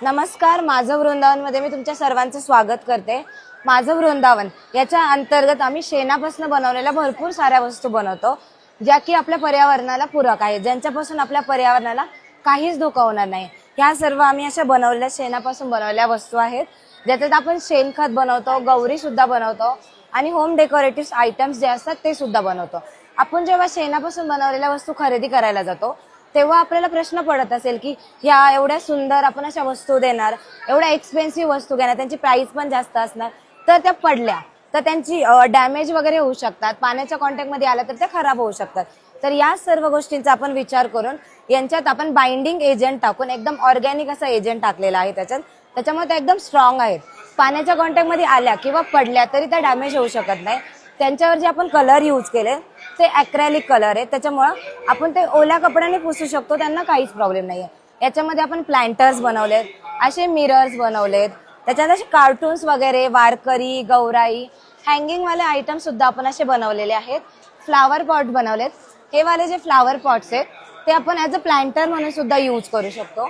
नमस्कार, माझं वृंदावनमध्ये मी तुमच्या सर्वांचं स्वागत करते। माझं वृंदावन याच्या अंतर्गत आम्ही शेणापासून बनवलेल्या भरपूर साऱ्या वस्तू बनवतो, ज्या की आपल्या पर्यावरणाला पूरक आहेत, ज्यांच्यापासून आपल्या पर्यावरणाला काहीच धोका होणार नाही। ह्या सर्व आम्ही अशा बनवलेल्या शेणापासून बनवलेल्या वस्तू आहेत, ज्याच्यात आपण शेणखत बनवतो, गौरी सुद्धा बनवतो आणि होम डेकोरेटिव्ह आयटम्स जे असतात ते सुद्धा बनवतो। आपण जेव्हा शेणापासून बनवलेल्या वस्तू खरेदी करायला जातो तेव्हा आपल्याला प्रश्न पडत असेल की ह्या एवढ्या सुंदर आपण अशा वस्तू देणार, एवढ्या एक्सपेन्सिव्ह वस्तू घेणार, त्यांची प्राइस पण जास्त असणार, तर त्या पडल्या तर त्यांची डॅमेज वगैरे होऊ शकतात, पाण्याच्या कॉन्टॅक्ट मध्ये आल्या तर त्या खराब होऊ शकतात। तर या सर्व गोष्टींचा आपण विचार करून यांच्यात आपण बाइंडिंग एजंट टाकून एकदम ऑर्गॅनिक असा एजंट टाकलेला आहे त्याच्यामुळे त्या एकदम स्ट्रॉंग आहेत। पाण्याच्या कॉन्टॅक्ट मध्ये आल्या किंवा पडल्या तरी त्या डॅमेज होऊ शकत नाही। त्यांच्यावर जे आपण कलर यूज केले ते ॲक्रेलिक कलर आहे, त्याच्यामुळे आपण ते ओल्या कपड्याने पुसू शकतो, त्यांना काहीच प्रॉब्लेम नाहीये। याच्यामध्ये आपण प्लांटर्स बनवलेत, असे मिरर्स बनवलेत, त्याच्यात असे कार्टून्स वगैरे, वारकरी, गौराई, हँगिंग वाले आयटम सुद्धा आपण असे बनवलेले आहेत। फ्लावर पॉट बनवलेत, हे वाले जे फ्लावर पॉट्स आहेत ते आपण ॲज अ प्लांटर म्हणून सुद्धा यूज करू शकतो।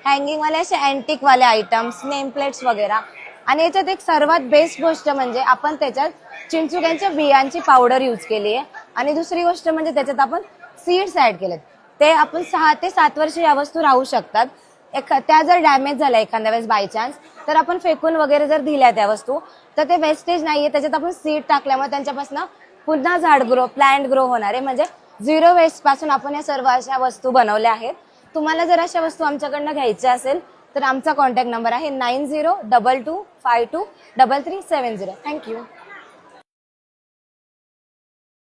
हँगिंग वाले असे अँटिक वाले आयटम्स, नेम प्लेट्स वगैरे। आणि याच्यात एक सर्वात बेस्ट गोष्ट म्हणजे आपण त्याच्यात चिंचुक्यांच्या बियांची पावडर यूज केली आहे आणि दुसरी गोष्ट म्हणजे त्याच्यात आपण सीड्स ऍड केलेत। ते आपण 6 ते 7 वर्ष या वस्तू राहू शकतात। त्या जर डॅमेज झाल्या एखाद्या वेळेस बाय चान्स तर आपण फेकून वगैरे जर दिल्या त्या वस्तू तर ते वेस्टेज नाहीये, त्याच्यात आपण सीड टाकल्यामुळे त्यांच्यापासून पुन्हा झाड ग्रो, प्लांट ग्रो होणार आहे। म्हणजे 0 वेस्ट पासून आपण या सर्व अशा वस्तू बनवल्या आहेत। तुम्हाला जर अशा वस्तू आमच्याकडनं घ्यायच्या असेल तर आमचा कॉन्टॅक्ट नंबर आहे 9022523370। थँक्यू।